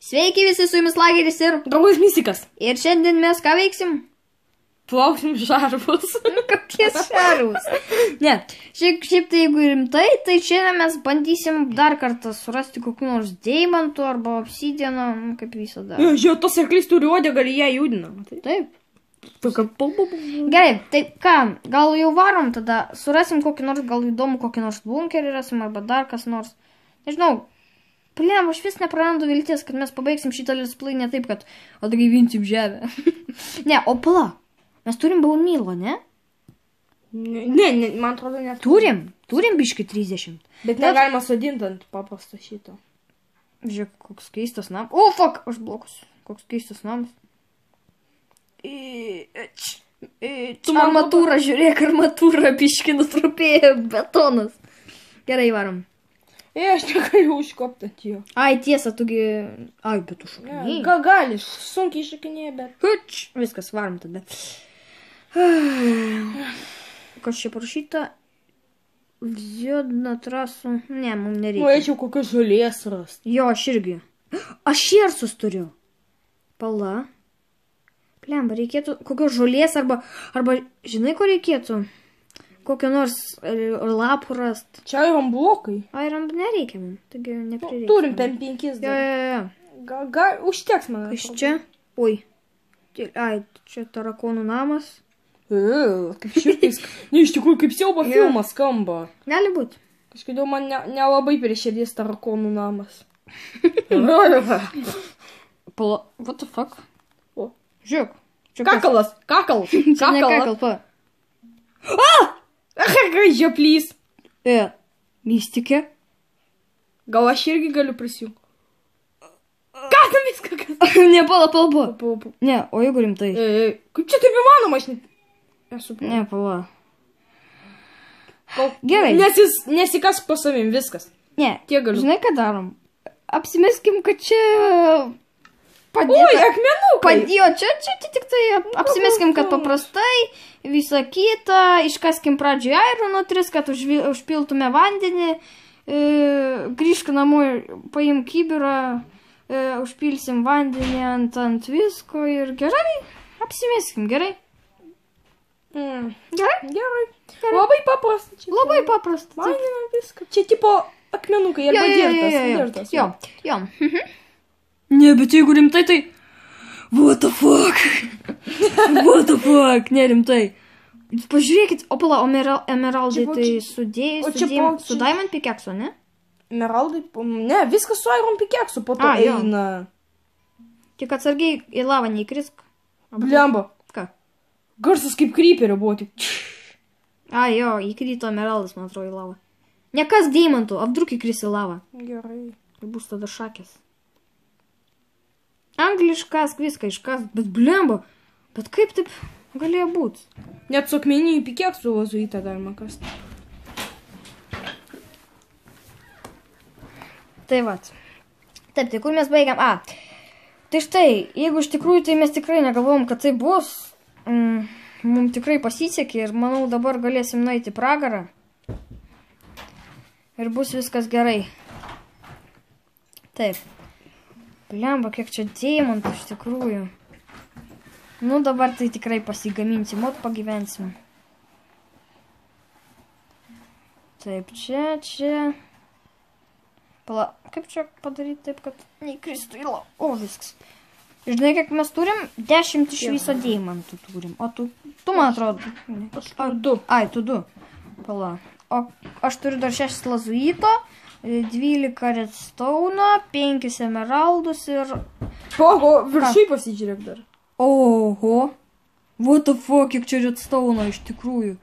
Sveiki visi, su jumis Lageris ir Draugas Mystikas. Ir šiandien mes ką veiksim? Plauksim šarvus. Kokie šarvus? Ne, šiaip tai jeigu rimtai, tai šiandien mes bandysim dar kartą surasti kokių nors deimantų arba obsidiano, kaip visada. Žiūrėjau, tos arklys turi uodegą, gali ją judina. Taip. Gerai. Gerai, tai ką, gal jau varom tada, surasim kokį nors, gal įdomų kokį nors bunkerį rasim arba dar kas nors. Nežinau. Plėm, aš vis neprarandu vilties, kad mes pabaigsim šitą let's play ne taip, kad atgaivinsim žemę. Ne, o pala, mes turim bone meal, ne? Ne, man atrodo net. Turim biškai 30. Bet negalima sodinti ant paprasto šito. Žiūrėk, koks keistas namas. O, fuck, aš blokus. Koks keistas namas. Armatūra, žiūrėk, armatūra biškai nutrupėjo betonas. Gerai, varom. Aš negaliu užkopti ant jo. Ai, tiesa, tugi... Ai, bet tu šakinėjai. Ką gali, sunkiai šakinėjai, bet... Huč, viskas, varom tada. Kas čia parašyta? Взёт на трассу. Ne, mums nereikia. Norėčiau kokios žolės rasti. Jo, aš irgi. Aš šersus turiu. Pala. Plemba, reikėtų kokios žolės arba, žinai, ko reikėtų? Kokio nors lapų rast. Čia yra blokai. Ai, ram nereikia mums. Taigi neprireikia. Turim 5 dar. Jo. Užteks man. Iš čia? Oi. Ai, čia tarakonų namas. Kaip širtais. Ne, iš tikrųjų, kaip siaubo filmas skamba. Gali būt. Kažkaip man nelabai prie širdies tarakonų namas. Pala, what the fuck? O. Žiūrėk. Kakalas. Čia ne kakalpa. Žioplys. Mystikė. Gal aš irgi galiu prisijungti? Ką tam viską? Ne, pala. Ne, o jeigu rimtai. Kaip čia taip įmanoma, aš nesu. Ne, pala. Gerai. Nesikask po savim, viskas. Ne, tiek galiu. Žinai, ką darom? Apsimeskim, kad čia... Oi, akmenukai. Padėjo, čia tik tai apsimeskim, kad paprastai visą kitą, iškaskim pradžioj irono 3, kad užpiltume vandenį, grįžk namo, paim kibirą, užpilsim vandenį ant visko ir gerai, apsimeskim, gerai. Gerai? Labai paprasta. Labai paprasta. Vandenį viską. Čia tipo akmenukai arba dirtas. Jo. Ne, bet jeigu rimtai, tai... What the fuck? What the fuck? Ne, rimtai. Pažiūrėkit, opala, emeraldai tai su diamond pickaxe, ne? Emeraldai, ne, viskas su iron pickaxe, po to eina. Tik atsargiai į lavą neįkrisk. Blemba. Ką? Garsas kaip creeperio buvo, tik... Jo, įkrito emeraldas, man atrodo, į lavą. Nekas deimantų, apdruk įkris į lavą. Gerai. Tai bus tada šakės. Angliškas, viską iškas, bet blemba, bet kaip taip galėjo būti? Net su akmeniniu pickaxe lazuitą galima kasti. Tai vat. Taip, tai kur mes baigiam? Tai štai, jeigu iš tikrųjų, tai mes tikrai negalvojom, kad tai bus. Mums tikrai pasisekė ir manau dabar galėsim nueiti pragarą. Ir bus viskas gerai. Taip. Blemba, kiek čia deimantų iš tikrųjų. Nu, dabar tai tikrai pasigaminsim, pagyvensim. Taip, čia. Pala, kaip čia padaryti taip, kad neįkristų į lavą? O, viskas. Žinai, kiek mes turim? 10 iš viso deimantų turim. O tu man atrodo. Ai, tu 2. Pala. O aš turiu dar 6 lazuito. 12 redstone, 5 emeraldus ir... Oho, viršui pasižiūrėk dar. Oho. What the fuck, kiek čia redstone iš tikrųjų.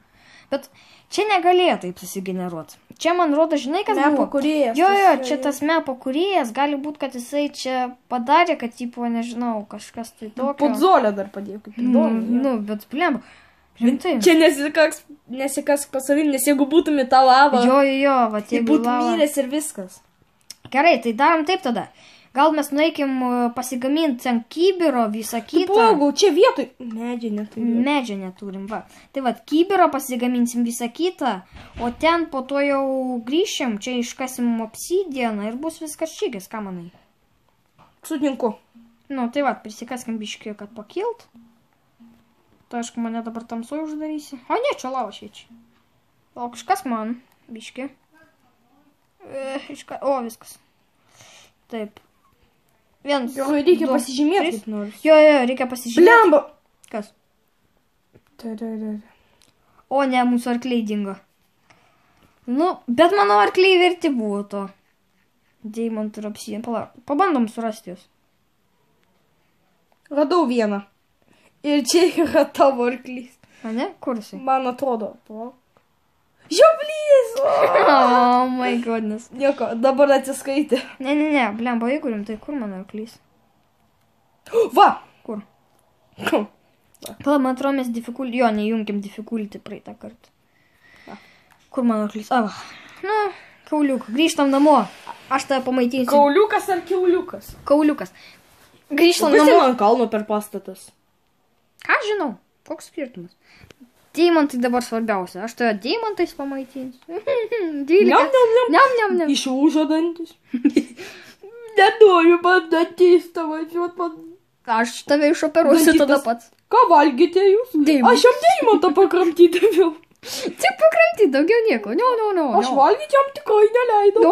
Bet čia negalėjo taip susigeneruoti. Čia man rodo, žinai, kas buvo? Mepo kūrėjas. Jo, čia tas mepo kūrėjas. Gali būti, kad jisai čia padarė, kad, tipo, nežinau, kažkas tai tokio. Podzolę dar padėjo, kaip įdomu. Nu, bet blemba. Rimtai. Čia nesikask pas savim, nes jeigu būtum į tą lavą. Jo, va, tai būtum mylės ir viskas. Gerai, tai darom taip tada. Gal mes nueikim pasigaminti ant kibiro visą kitą. Palauk, čia vietoj. Medžio neturim. Medžio neturim, va. Tai va, kibiro pasigaminsim visą kitą, o ten po to jau grįšim, čia iškasim obsidianą ir bus viskas čygis, ką manai? Sutinku. Nu, tai va, prisikaskim biškį, kad pakilt. Tai aišku, mane dabar tamsoj uždarysi. O ne, čia lava šviečia. O kažkas man, biškį. O, viskas. Taip. Vienas. Jo, reikia pasižymėti kaip nors. Jo, reikia pasižymėti. Blemba. Kas? Tai. O, ne, mūsų arkliai dingo. Nu, bet mano arkliai verti buvo to. Deimantų ir obsidian. Pabandom surasti jūs. Radau vieną. Ir čia yra tavo arklys. A ne? Kur jisai? Man atrodo. Žioplys! Oh my goodness. Nieko, dabar atsiskaitė. Ne, blemba, jeigu rimtai, kur mano arklys? Va! Kur? Pala, man atrodo, mes difficulty, jo, nejungiam difficulty praeitą kartą. Kur mano arklys? Va. Nu, kauliuk, grįžtam namo. Aš tave pamaitinsiu. Kauliukas ar kiauliukas? Kauliukas. Grįžtam Kas namo. ant kalno per pastatas? Ką žinau? Koks skirtumas? Deimantai dabar svarbiausia. Aš tave deimantais pamaitinsiu. Niam. Išlūžo dantis. Nenoriu man dantis tavo. Aš tave išoperuosiu tada pats. Ką valgyti jūs? Deimantai. Aš jam deimantą pakramtyti daviau. Tik pakramti, daugiau nieko. No. Aš valgyti jam tikrai neleidau.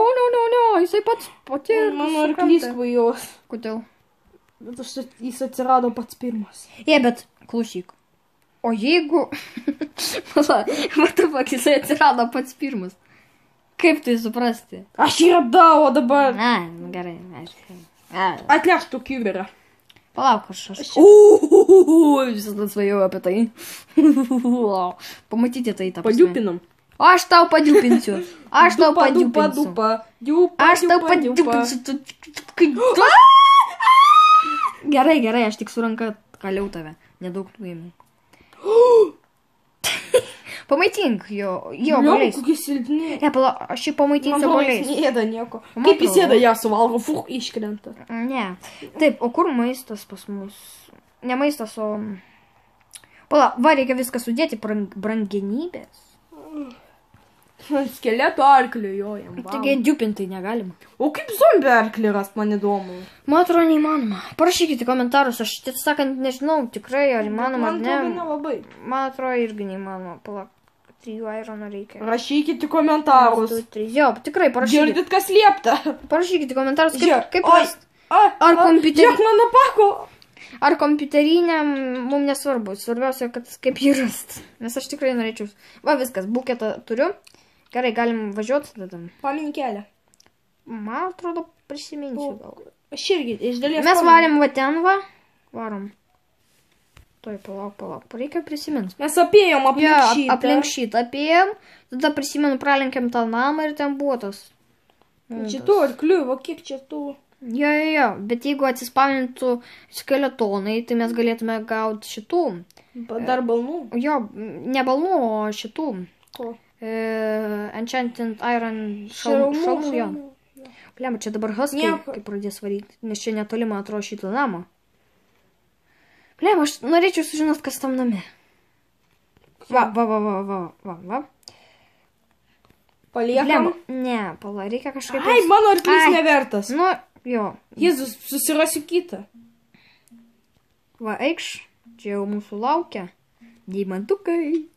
No. Jisai pats pati ir Mano arklys kvajos. Kodėl? Bet jis atsirado pats pirmas. Bet klausyk. O jeigu... Vatavak, jisai atsirado pats pirmas. Kaip tai suprasti? Aš jį radau, o dabar... Gerai, aišku. Atneš tu kiberą. Palauk, aš. Visada svajau apie tai. Pamatyti tai tą prasme. Padiupinam. Aš tau padiupinsiu. Aš tau padiupinsiu. Gerai, aš tik su ranka kaliau tave. Nedaug nuėmiau. Pamaitink jo boliais. Kokie silpni. Aš jį pamaitinsiu boliais. Jis neėda nieko. Kaip jis ėda, ją suvalgo, iškrenta. Ne. Taip, o kur maistas pas mus? Ne maistas, o... reikia viską sudėti, brangenybės. Skeleto arklio jojam. Taigi diupintai negalima. O kaip zombie arklį rast, man įdomu. Man atrodo, neįmanoma. Parašykite komentarus, aš tiesą sakant nežinau tikrai, ar įmanoma, ar ne. Man atrodo, nelabai. Man atrodo, irgi neįmanoma. 3 irono reikia. Rašykite komentarus. 2, 3. Jo, tikrai parašykite. Girdit, kas liepta. Parašykite komentarus, kaip rast. Ar kompiuterinė. Žiūrėk, man apako. Ar kompiuterinė, mums nesvarbu. Svarbiausia, kad kaip jį rast. Nes aš tikrai norėčiau. Va, viskas, buketą turiu. Gerai, galim važiuoti tada. Pamin kelią. Man atrodo, prisiminsiu gal. Aš irgi, iš dalies. Mes varėm va ten, va. Varom. Tuoj, palauk. Reikia prisiminti. Mes apėjom aplink šitą apėjom. Tada prisimenu, pralenkėm tą namą ir ten buvo tas. Čia tu arkliu, va kiek čia tu. Jo. Bet jeigu atsispamintų skeletonai, tai mes galėtume gauti šitų. Dar balnų? Jo, ne balnų, o šitų. Ko? Enchanted Iron šalmų, jo. Pliam, čia dabar huskai, kaip pradės varyti, nes čia netoli, man atrodo, šitą namą. Pliam, aš norėčiau sužinot, kas tam name. Va. Paliekam? Ne, reikia kažkaip... Ai, mano arklys nevertas. Nu, jo. Jėzus, susirasiu kitą. Va, eikš, čia jau mūsų laukia. Deimantukai.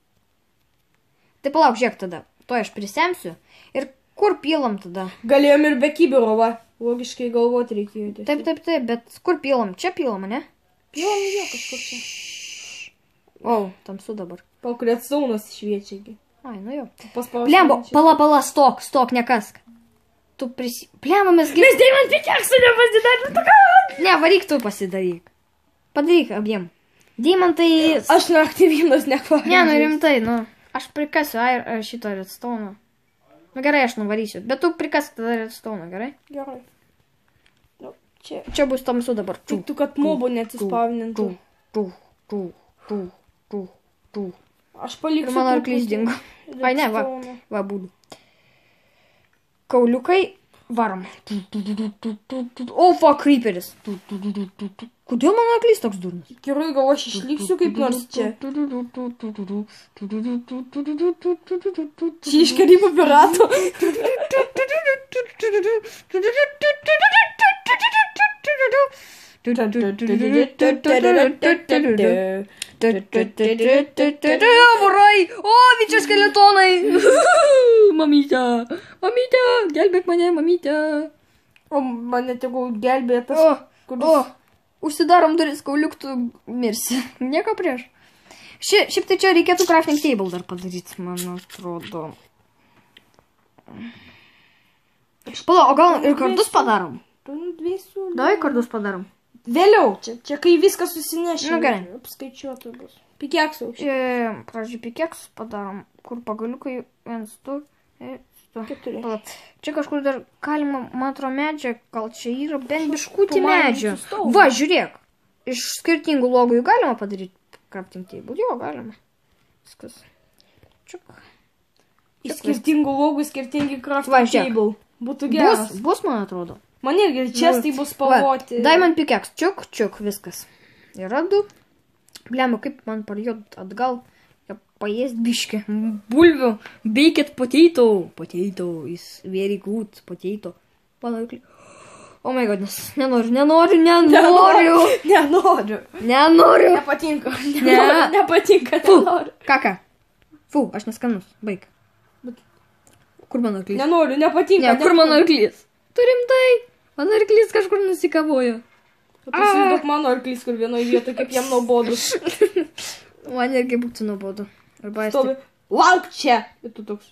Tai palauk, žiūrėk tada. To aš prisemsiu. Ir kur pilam tada? Galėjom ir be kibiro, va. Logiškai galvoti reikėjo. Taip, bet kur pilam? Čia pilam, ne? Pilam, jo, kažkur čia. O, tamsu dabar. Pakuliat saunas šviečiagi. Ai, nu jo. Blemba, pala, stok, nekask. Tu Blemba, mes deimant pikeksų nepasidarėm. Ne, varyk tu pasidaryk. Padaryk abiem. Deimantai... Aš naktį vienas nekvažiu. Ne, nu rimtai, nu. Aš prikasiu šito redstone. Nu gerai, aš nuvarysiu. Bet tu prikask tada redstone, gerai? Gerai. Nu, čia bus tamsu dabar. Tik tu, kad mobų neatsispavnintų. Aš paliksiu. Mano arklys dingo. Ai ne, va būdų. Kauliukai. Varom. O, fuck, creeperis. Kodėl mano arklys toks durnas? Gerai, gal aš išliksiu kaip nors čia. Čia iš Karibų piratų. Varai! O, vyčio skeletonai! Mamytė, mamytė, gelbėk mane, mamytė. O mane tegul gelbėja tas. O, užsidarom duris, kauliuk tu mirsi. Nieko prieš. Šiaip tai čia reikėtų crafting table dar padaryti, man atrodo. Pala, o gal ir kardus padarom? Davai kardus padarom. Vėliau, čia kai viskas susinešė. Nu, gerai. Apskaičiuotų bus. Pikeksų. Pradžiui pikeks padarom, kur pagaliukai 1, 2, 4. Pala, čia kažkur dar galima, man atrodo, medžio, gal čia yra bent biškutį medžio. Va, žiūrėk, iš skirtingų logų galima padaryti crafting table. Jo, galima. Viskas. Čiuk. Iš skirtingų logų skirtingi Va, crafting žiūrėk. table. Būtų geras. Bus, man atrodo. Man irgi čestai bus spalvoti. Diamond pickaxe, čiuk, viskas. Yra 2. Blemo, kaip man parjot atgal. Paėst biškį. Bulvių. Baked potato. Potato is very good. Potato. Palauk. Oh my godness. Nenoriu. Nepatinka. Ne. Nepatinka. Nenoriu. Kaka. Fu, aš neskanus. Baig. Kur mano arklys? Nenoriu, nepatinka. Ne, kur mano arklys? Turim tai. Mano arklys kažkur nusikavojo. Įsivaizduok mano arklys, kur vienoje vietoje, kaip jam nuobodus. Man irgi būtų nuobodu. Stovi. Lauk čia. Ir tu toks.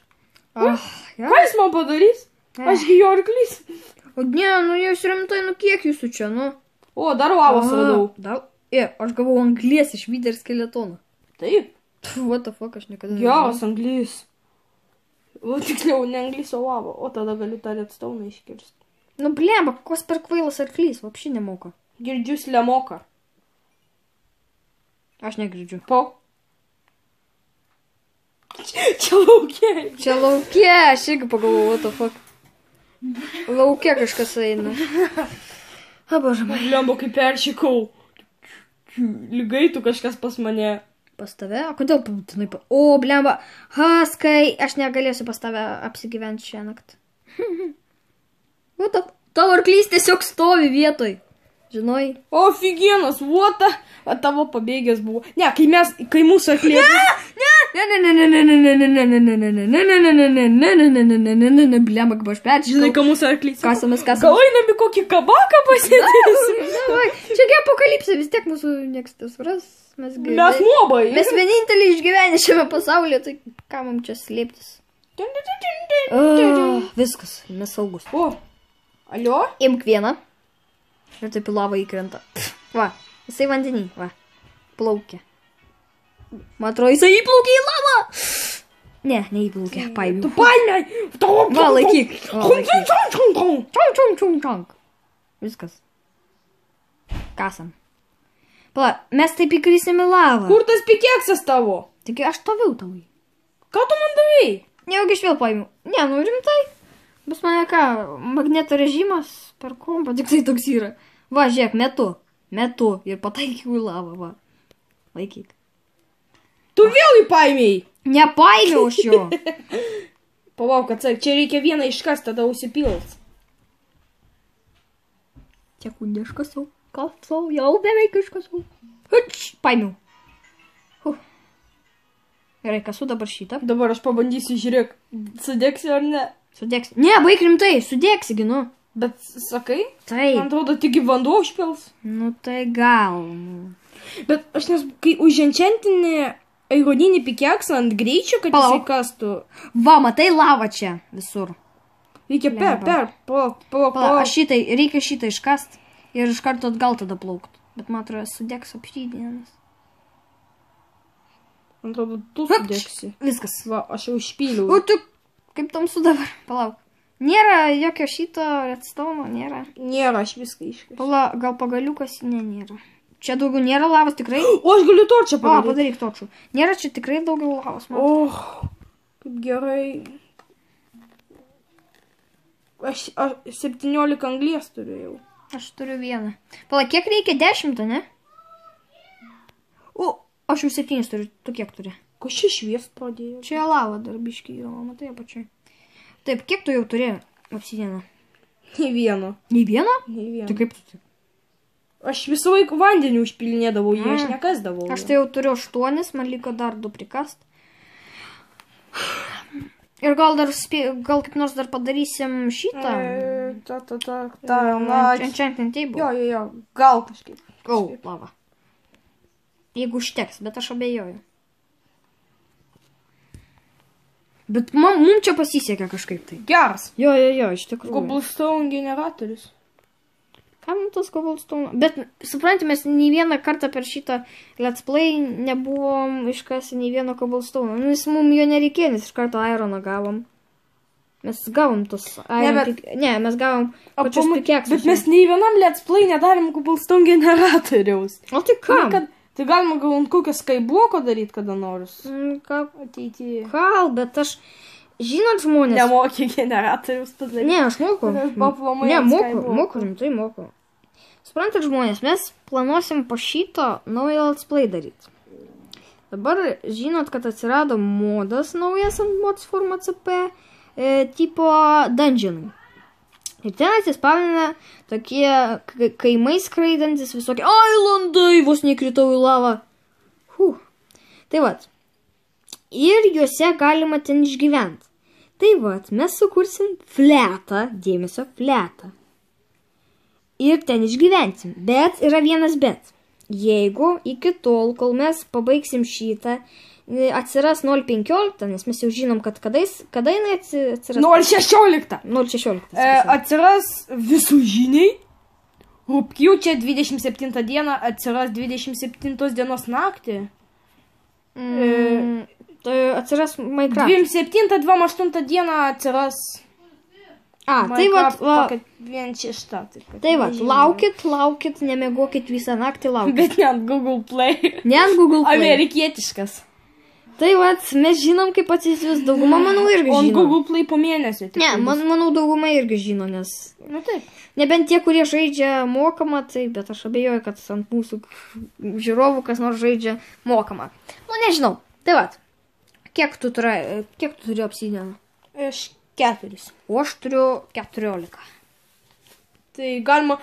Ja. Ką jis man padarys? Ašgi jo arklys. O ne, nu jūs rimtai, nu kiek jūsų čia, nu? O, dar lavos radau. Aš gavau anglies iš Wither skeletono. Taip. What the fuck, aš niekada Geras anglys. O tiksliau, ne anglys, o lava. O tada galiu tą redstone iškirsti. Nu blemba, koks per kvailas arklys, vapši nemoka. Girdžius lemoka. Aš negirdžiu. Po. Čia laukia. Čia laukia, aš irgi pagalvoju, what the fuck. Laukia kažkas eina. A, bože, man. Blemba, kaip peršikau. Lygai tu kažkas pas mane. Pas tave? O kodėl būtinai O, blemba. Haskai, aš negalėsiu pas tave apsigyventi šią naktį. Tavo arklys tiesiog stovi vietoj. Žinai? O, figienas, what the... A tavo pabėgęs buvo. Ne, kai mūsų arklė... Ne, blemba, kaip aš peršikau. Žinai, ką mūsų arklys... Kasamės. Gal einam į kokį kabaką pasėdėsim? Čiagi apokalipsė, vis tiek mūsų niekas tas suras. Mes mobai. Mes vieninteliai išgyvenę šiame pasaulyje, tai ką mums čia slėptis? Viskas, mes saugus. O, alio? Imk vieną. Ir taip į lavą įkrenta. Va, jisai vandenį, va. Plaukia. Man atrodo, jisai įplaukė į lavą. Ne, neįplaukė, paėmiau. Tu paėmė. Va, laikyk. Čong. Viskas. Kasam. Pala, mes taip įkrisim į lavą. Kur tas pikeksas tavo? Taigi aš taviau tavai. Ką tu man davai? Nejaugi aš vėl paėmiau. Ne, nu rimtai. Bus mane ką, magneto režimas per kompą, tik tai toks yra. Va, žiūrėk, metu ir pataikiau į lavą, va. Laikyk. Tu vėl jį paėmėjai? Nepaėmiau aš jo. Palauk, atsak, čia reikia vieną iškast, tada užsipils. Sekundė, aš kasau. Jau beveik iškasau. Paėmiau. Gerai, kasu dabar šitą. Dabar aš pabandysiu, žiūrėk, sudėksi ar ne? Sudėksi. Ne, baik rimtai, sudėksi, nu. Bet sakai? Taip. Man atrodo, tik vanduo užpils. Nu tai gal. Bet aš nes, kai uženčiantinį airodinį pikeksą ant greičio, kad jisai kastų. Va, matai lavą čia visur. Reikia palauk. Reikia šitą iškast ir iš karto atgal tada plaukt. Bet man atrodo, sudėks apšydienas. Man atrodo, tu sudėksi. Viskas. Va, aš jau išpyliau. O tu, kaip tamsu dabar? Palauk. Nėra jokio šito redstone, nėra. Nėra, aš viską iškasiu. Palauk, gal pagaliukas? Ne, nėra. Čia daugiau nėra lavos, tikrai? O, aš galiu torčią padaryti. Padaryk torčių. Nėra čia tikrai daugiau lavos. O, kaip gerai. Aš 17 anglies turiu jau. Aš turiu vieną. Pala, kiek reikia? 10, ne? O, aš jau 7 turiu. Tu kiek turi? Ko čia švies pradėjo? Čia lava dar biškai yra, matai apačiai. Taip, kiek tu jau turi obsidianą? Nei vieno. Nei vieno? Nei vieno. Tai kaip tu? Aš visą laiką vandenį užpilinėdavau, jį aš nekasdavau. Aš tai jau turiu 8, man liko dar 2 prikast. Ir gal kaip nors dar padarysim šitą? Enchanting table. Jo. Gal kažkaip. O, lava. Jeigu užteks, bet aš abejoju. Bet mums čia pasisekė kažkaip tai. Geras. Jo, iš tikrųjų. Cobblestone generatorius. Kam tas cobblestone? Bet, suprantate, mes nei vieną kartą per šitą let's play nebuvom iškasi nei vieno cobblestone. Nes mums jo nereikėjo, nes iš karto ironą gavom. Mes gavom tos iron... Ne, mes gavom pačius pickaxes. Bet mes nei vienam let's play nedarėm cobblestone generatoriaus. O tai kam? Tai galima gal ant kokio skybloko daryti kada nors. Ką ateityje? Gal, bet aš... Žinot, žmonės... Nemokė generatorius padaryti. Ne, aš moku. Ne, moku, rimtai moku. Suprantat, žmonės, mes planuosim po šito naują let's play daryti. Dabar žinot, kad atsirado modas naujas ant mods forma CP, tipo dungeonai. Ir ten atsispavina tokie kaimai skraidantis, visokie islandai, vos nekritau į lavą. Tai vat. Ir juose galima ten išgyventi. Tai vat, mes sukursim fletą, dėmesio fletą. Ir ten išgyvensim. Bet yra vienas bet. Jeigu iki tol, kol mes pabaigsim šitą, atsiras 0.15, nes mes jau žinom, kad kada jinai atsiras? 0.16. 0.16. Atsiras visų žiniai. Rugpjūčio 27 dieną atsiras 27 dienos naktį. Tai atsiras Minecraft. 27-28 dieną atsiras tai vat, vien šešta. Tai vat, laukit, nemegokit visą naktį, laukit. Bet ne ant Google Play. Ne ant Google Play. Amerikietiškas. Tai vat, mes žinom, kaip atsisvis, dauguma manau irgi žino. O ant Google Play po mėnesio. Ne, manau dauguma irgi žino, nes... Na taip. Nebent tie, kurie žaidžia mokamą, tai, bet aš abejoju, kad ant mūsų žiūrovų kas nors žaidžia mokamą. Nu, nežinau. Tai vat, kiek tu turi obsidianą? Aš 4. O aš turiu 14. Tai galima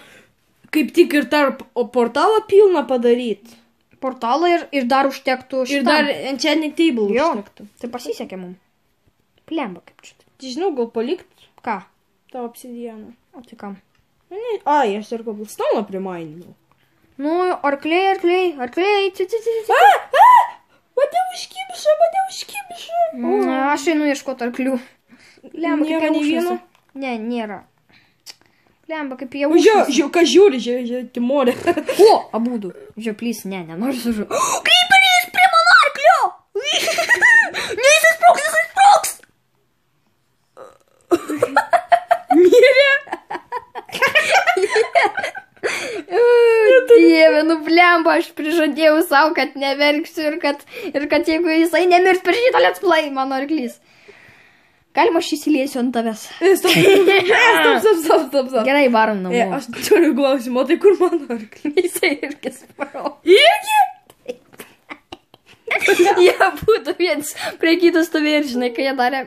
kaip tik ir tarp portalą pilną padaryti. Portalą ir dar užtektų šitam. Ir dar enchanting table užtektų. Tai pasisekė mums. Plemba kaip čia. Tai žinau, gal palikt ką? tą obsidianą. O tai kam? Ai, aš ir cobblestone primaininau. Nu, arkliai. Mane užkibiša. Aš einu ieškoti arklių. Lemba, kaip jie užviso. Ne, nėra. Lemba, kaip jie užviso. Žiūrėjau, ką žiūri, Timorė. O, abudu. Žiūrėplys, nenoriu sužiūrėti. Kryperys prie mano arklio! Neįsisproks! Mirė? Dieve, nu blemba, aš prižadėjau savo, kad neverksiu ir kad jeigu jisai nemirs per šitą let's play, mano arklys. Galima aš įsiliesiu ant tavęs. Stop. Gerai, varom namo. Aš turiu klausimą, tai kur mano arklys? Jisai irgi sparo. Irgi? Jie būtų viens prie kitų stovėjo ir žinai, kai jie darė...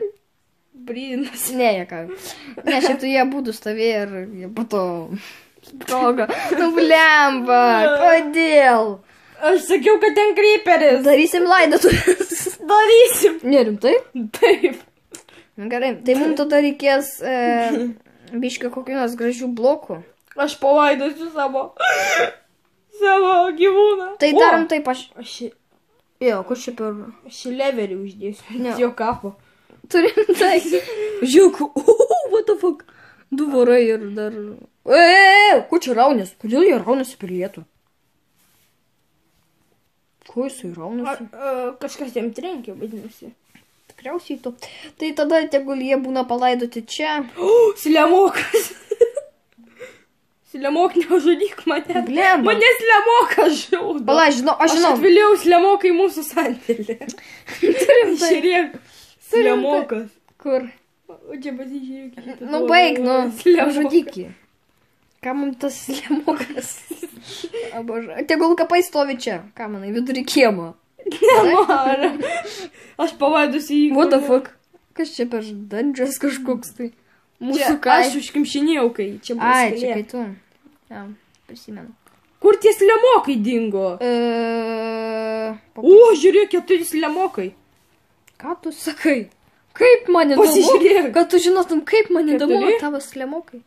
Brynas. Ne, jie ką. Ne, šitų jie būtų stovėjo ir jie po to... Sprogo. Nu blemba, kodėl? Aš sakiau, kad ten creeperis. Darysim laidotuvės. Darysim. Nerimtai? Taip. Gerai, tai mums tada reikės biškio kokių nors gražių blokų. Aš palaidosiu savo gyvūną. Tai darom taip, Jo, kur čia per... Aš leverį uždėsiu. Jo kapo. Turim tai. Žiūrėk, what the fuck. 2 vorai ir dar... Ko čia raunės? Kodėl jie raunasi per lietų? Ko jisai raunasi? Kažkas jam trenkė, vadinasi. Tikriausiai to. Tai tada tegul jie būna palaidoti čia. Slemokas. Slemok, neužudyk mane. Blemba. Mane slemokas žaudo. Pala, aš žinau. Aš atviliau slemokai mūsų sandėlį. Turim tai. Žiūrėk. Slemokas. Kur? O čia pasižiūrėk. Nu, baig, nu, Slemokas. žudikį. Ką man tas slemokas? O, bože. Tegul kapai stovi čia. Ką manai, vidury kiemo. Nemara. Aš palaidusi jį. What the fuck? Kas čia per dandžas kažkoks tai? Mūsų Aš užkimšinėjau, kai čia buvo Ai, skylė. čia kai tu. Ja, prisimenu. Kur tie slemokai dingo? O, žiūrėk, 4 slemokai. Ką tu sakai? Kaip man įdomu? Pasižiūrėk. Kad tu žinotum, kaip man įdomu 4. tavo slemokai.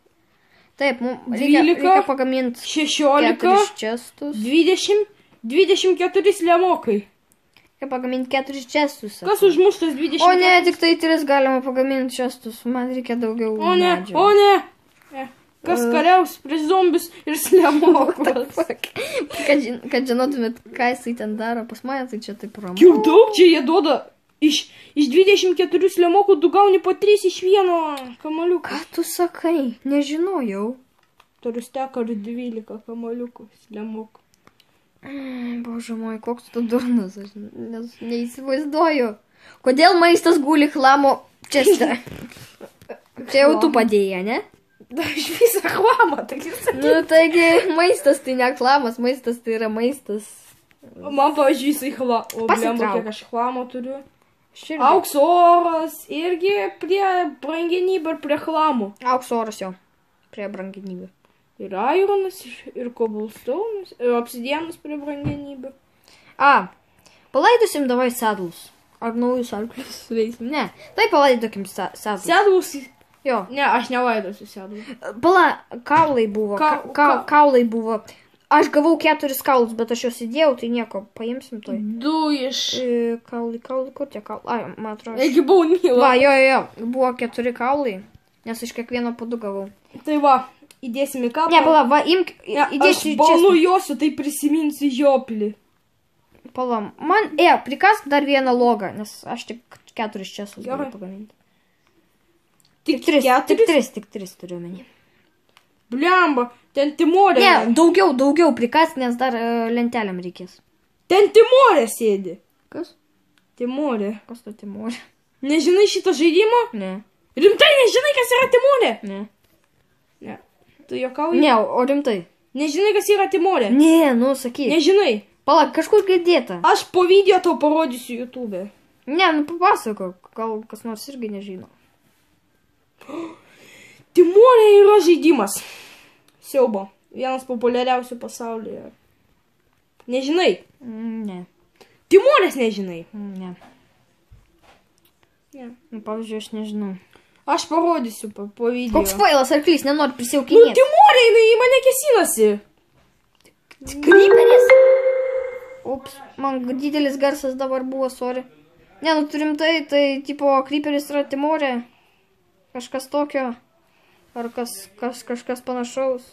Taip, mums 12, reikia pagaminti 16, 4 čestus. 20, 24 slemokai. Reikia pagaminti 4 čestus. Kas užmuštas 20? O ne, tik tai 3 galima pagaminti čestus. Man reikia daugiau. O ne, medžio. o ne. Kas kariaus prieš zombius ir slemokus? Kad žinotumėt, ką jisai ten daro pas mane, tai čia taip ramu. Kiek daug čia jie duoda? Iš 24 slemokų tu gauni po 3 iš vieno kamaliuko. Ką tu sakai? Nežinojau. Turiu steką ir 12 kamaliukų slemokų. Bože moj, koks tu durnas, aš neįsivaizduoju. Kodėl maistas guli chlamo česte? Čia jau tu padėjai, ne? Aš visą chlamą, tai sakai. Nu, taigi, maistas tai ne chlamas, maistas tai yra maistas. Man, pavyzdžiui, jisai chlamą. O, Pasitrauk. blemba, kiek aš chlamą turiu. Širdi. Aukso oras irgi prie brangenybę ir prie chlamų. Aukso oras jo. Prie brangenybė. Ir ironas, ir cobblestone'as, ir obsidianas prie brangenybę. Palaidosim davai sedlus. Ar naujus arklius veisim? Ne. Tai palaidokim sedlus. Sedlus. Jo. Ne, aš nelaidosiu sedlų. Kaulai buvo. Kaulai buvo. Aš gavau 4 kaulus, bet aš juos įdėjau, tai nieko. Paimsim tai. 2 iš... Kaulai, kur tie kaulai? Ai, man atrodo. Egi buvau myla. Va, jo. Buvo 4 kaulai, nes iš kiekvieno po 2 gavau. Tai va, įdėsim į kapą. Ne, pala, va, imk, Aš įdėsiu čia. balnuosiu, tai prisiminsiu žioplį. Pala, man, prikask dar vieną logą, nes aš tik 4 česus galiu pagaminti. Tik 3 turiu menį. Blemba, ten Timorė. Ne, daugiau prikask, nes dar lentelėm reikės. Ten Timorė sėdi. Kas? Timorė. Kas to Timorė? Nežinai šito žaidimo? Ne. Rimtai nežinai, kas yra Timorė? Ne. Tu juokauji? Ne, o rimtai? Nežinai, kas yra Timorė? Ne, nu sakyk. Nežinai. Pala, kažkur girdėta. Aš po video tau parodysiu YouTube. Ne, nu papasakok, gal kas nors irgi nežino. Timorė yra žaidimas. Siaubo. Vienas populiariausių pasaulyje. Nežinai? Ne. Timorės nežinai? Ne. Ne. Nu, pavyzdžiui, aš nežinau. Aš parodysiu po video. Koks kvailas arklys, nenori Nu, prisijaukinėti. Timorė, jinai į mane kėsinasi. Kryperis? Ups, man didelis garsas dabar buvo, sorry. Ne, nu turim tai, tipo, kryperis yra Timorė. Kažkas tokio. Ar kažkas panašaus.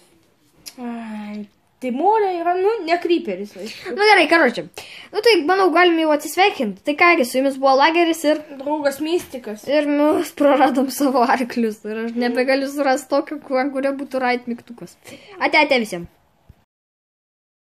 Ai, Timorė yra, ne kryperis. Nu gerai, karočią. Nu tai, manau, galim jau atsisveikinti. Tai kągi, su jumis buvo Lageris ir... Draugas Mistikas. Ir mes praradom savo arklius. Ir aš nebegaliu surasti tokio, kurio būtų right mygtukas. Ate visiems.